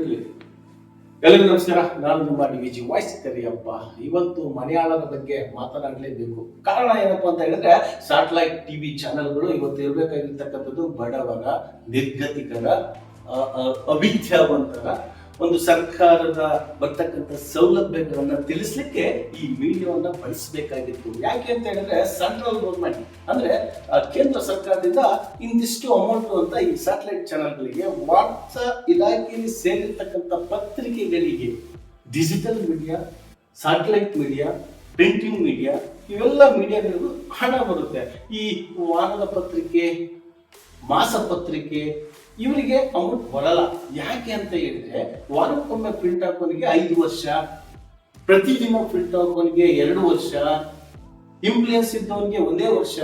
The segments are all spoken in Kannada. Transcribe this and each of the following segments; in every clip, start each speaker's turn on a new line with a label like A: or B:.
A: ಇರಲಿ. ಎಲ್ಲರಿಗೂ ನಮಸ್ಕಾರ. ನಾನು ನಿಮ್ಮ ಡಿ.ವಿ.ಜಿ. ವಾಯ್ಸ್ ಕರಿಯಪ್ಪ. ಇವತ್ತು ಮಲಯಾಳದ ಬಗ್ಗೆ ಮಾತನಾಡಲೇಬೇಕು. ಕಾರಣ ಏನಪ್ಪಾ ಅಂತ ಹೇಳಿದ್ರೆ, ಸ್ಯಾಟಲೈಟ್ ಟಿವಿ ಚಾನೆಲ್ಗಳು ಇವತ್ತು ಇರಬೇಕಾಗಿರ್ತಕ್ಕಂಥದ್ದು ಬಡವರ, ನಿರ್ಗತಿಕರ, ಅವಿದ್ಯಾವಂತರ ಒಂದು ಸರ್ಕಾರದ ಬರ್ತಕ್ಕಂಥ ಸೌಲಭ್ಯಗಳನ್ನ ತಿಳಿಸ್ಲಿಕ್ಕೆ ಈ ಮೀಡಿಯಾವನ್ನ ಬಳಸಬೇಕಾಗಿತ್ತು. ಯಾಕೆ ಅಂತ ಹೇಳಿದ್ರೆ, ಸೆಂಟ್ರಲ್ ಗೌರ್ಮೆಂಟ್ ಅಂದ್ರೆ ಕೇಂದ್ರ ಸರ್ಕಾರದಿಂದ ಇಂತಿಷ್ಟು ಅಮೌಂಟ್ ಅಂತ ಈ ಸ್ಯಾಟಲೈಟ್ ಚಾನೆಲ್ಗಳಿಗೆ, ವಾರ್ತಾ ಇಲಾಖೆಯಲ್ಲಿ ಸೇರಿರ್ತಕ್ಕಂಥ ಪತ್ರಿಕೆಗಳಿಗೆ, digital media, satellite media, printing media, ಇವೆಲ್ಲ ಮೀಡಿಯಾಗಳಿಗೂ ಹಣ ಬರುತ್ತೆ. ಈ ವಾರದ ಪತ್ರಿಕೆ, ಮಾಸ ಪತ್ರಿಕೆ ಇವರಿಗೆ ಅಮೌಂಟ್ ಬರಲ್ಲ. ಯಾಕೆ ಅಂತ ಹೇಳಿದ್ರೆ, ವಾರಕ್ಕೊಮ್ಮೆ ಪ್ರಿಂಟ್ ಹಾಕೋನಿಗೆ 5 ವರ್ಷ, ಪ್ರತಿದಿನ ಪ್ರಿಂಟ್ ಹಾಕೋನಿಗೆ 2 ವರ್ಷ, ಇಂಪ್ಲೂಯೆನ್ಸ್ ಇದ್ದವನಿಗೆ 1 ವರ್ಷ,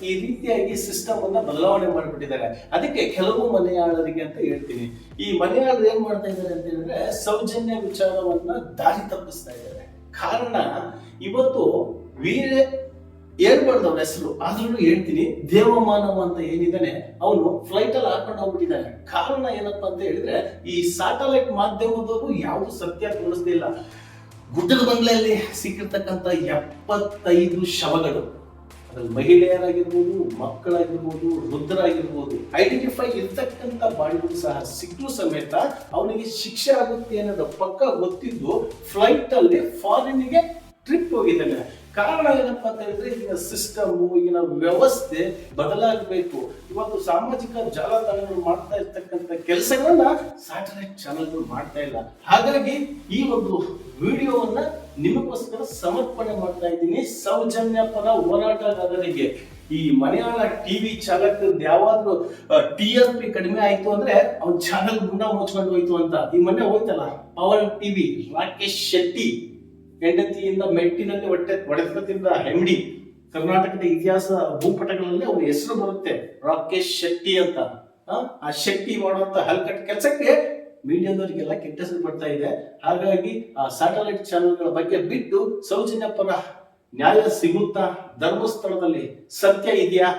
A: ಈ ರೀತಿಯಾಗಿ ಸಿಸ್ಟಮ್ ಅನ್ನ ಬದಲಾವಣೆ ಮಾಡಿಬಿಟ್ಟಿದ್ದಾರೆ. ಅದಕ್ಕೆ ಕೆಲವು ಮಲಯಾಳರಿಗೆ ಅಂತ ಹೇಳ್ತೀನಿ, ಈ ಮಲಯಾಳರು ಏನ್ ಮಾಡ್ತಾ ಇದ್ದಾರೆ ಅಂತ ಹೇಳಿದ್ರೆ, ಸೌಜನ್ಯ ವಿಚಾರವನ್ನ ದಾರಿ ತಪ್ಪಿಸ್ತಾ ಇದ್ದಾರೆ. ಕಾರಣ ಇವತ್ತು ಹೇಳ್ಬಾರ್ದು ಅವ್ರ ಹೆಸರು, ಆದ್ರೂ ಹೇಳ್ತೀನಿ. ದೇವಮಾನವ ಅಂತ ಏನಿದ್ದಾನೆ, ಅವನು ಫ್ಲೈಟ್ ಅಲ್ಲಿ ಹಾಕೊಂಡು ಹೋಗ್ಬಿಟ್ಟಿದ್ದಾನೆ. ಕಾರಣ ಏನಪ್ಪಾ ಅಂತ ಹೇಳಿದ್ರೆ, ಈ ಸ್ಯಾಟಲೈಟ್ ಮಾಧ್ಯಮದವರು ಯಾವುದು ಸತ್ಯ ತೋರಿಸ್ತಿಲ್ಲ. ಗುಡ್ಡದ ಬಂಗ್ಲೆಯಲ್ಲಿ ಸಿಕ್ಕಿರ್ತಕ್ಕಂಥ 75 ಶವಗಳು, ಅದ್ರಲ್ಲಿ ಮಹಿಳೆಯರಾಗಿರ್ಬೋದು, ಮಕ್ಕಳಾಗಿರ್ಬೋದು, ವೃದ್ಧರಾಗಿರ್ಬೋದು, ಐಡೆಂಟಿಫೈ ಇರ್ತಕ್ಕಂಥ ಬಾಡಿಗಳು ಸಹ ಸಿಕ್ಕೂ ಸಮೇತ ಅವನಿಗೆ ಶಿಕ್ಷೆ ಆಗುತ್ತೆ ಅನ್ನೋದು ಪಕ್ಕ ಗೊತ್ತಿದ್ದು ಫ್ಲೈಟ್ ಅಲ್ಲಿ ಫಾರಿನ್ಗೆ ಟ್ರಿಪ್ ಹೋಗಿದ್ದಾನೆ. ಕಾರಣ ಏನಪ್ಪಾ ಅಂತ ಹೇಳಿದ್ರೆ, ಈಗಿನ ಸಿಸ್ಟಮ್, ಈಗಿನ ವ್ಯವಸ್ಥೆ ಬದಲಾಗಬೇಕು. ಇವತ್ತು ಸಾಮಾಜಿಕ ಜಾಲತಾಣಗಳು ಮಾಡ್ತಾ ಇರ್ತಕ್ಕಂಥ ಕೆಲಸಗಳನ್ನ ಸ್ಯಾಟಲೈಟ್ ಚಾನೆಲ್ಗಳು ಮಾಡ್ತಾ ಇಲ್ಲ. ಹಾಗಾಗಿ ಈ ಒಂದು ವಿಡಿಯೋವನ್ನ ನಿಮಗೋಸ್ಕರ ಸಮರ್ಪಣೆ ಮಾಡ್ತಾ ಇದ್ದೀನಿ. ಸೌಜನ್ಯ ಪರ ಹೋರಾಟಗಾರರಿಗೆ, ಈ ಮಲಯಾಳ ಟಿವಿ ಚಾಲಕರದ್ದು ಯಾವಾದ್ರೂ TRP ಕಡಿಮೆ ಆಯ್ತು ಅಂದ್ರೆ ಅವ್ನ ಚಾನೆಲ್ ಗುಂಡ ಮುಚ್ಕೊಂಡು ಹೋಯ್ತು ಅಂತ ಈ ಮೊನ್ನೆ ಹೋಯ್ತಲ್ಲ ಪವರ್ ಟಿವಿ, ರಾಕೇಶ್ ಶೆಟ್ಟಿ ಹೆಂಡತಿಯಿಂದ ಮೆಟ್ಟಿನಲ್ಲಿ ಹೊಡೆತದಿಂದ MD, ಕರ್ನಾಟಕದ ಇತಿಹಾಸ ಭೂಪಟಗಳಲ್ಲಿ ಅವನ ಹೆಸರು ಬರುತ್ತೆ, ರಾಕೇಶ್ ಶೆಟ್ಟಿ ಅಂತ. ಆ ಶೆಟ್ಟಿ ಮಾಡುವಂತ ಹಲ್ಕಟ್ ಕೆಲಸಕ್ಕೆ ಮೀಡಿಯಾದವರಿಗೆಲ್ಲ ಕೆಟ್ಟ ಹೆಸರು ಬರ್ತಾ ಇದೆ. ಹಾಗಾಗಿ ಆ ಸ್ಯಾಟಲೈಟ್ ಚಾನೆಲ್ಗಳ ಬಗ್ಗೆ ಬಿಟ್ಟು ಸೌಜನ್ಯ ಪರ ನ್ಯಾಯ ಸಿಗುತ್ತಾ, ಧರ್ಮಸ್ಥಳದಲ್ಲಿ ಸತ್ಯ ಇದೆಯಾ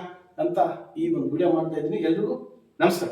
A: ಅಂತ ಈ ಒಂದು ವಿಡಿಯೋ ಮಾಡ್ತಾ ಇದ್ದೀನಿ. ಎಲ್ರಿಗೂ ನಮಸ್ಕಾರ.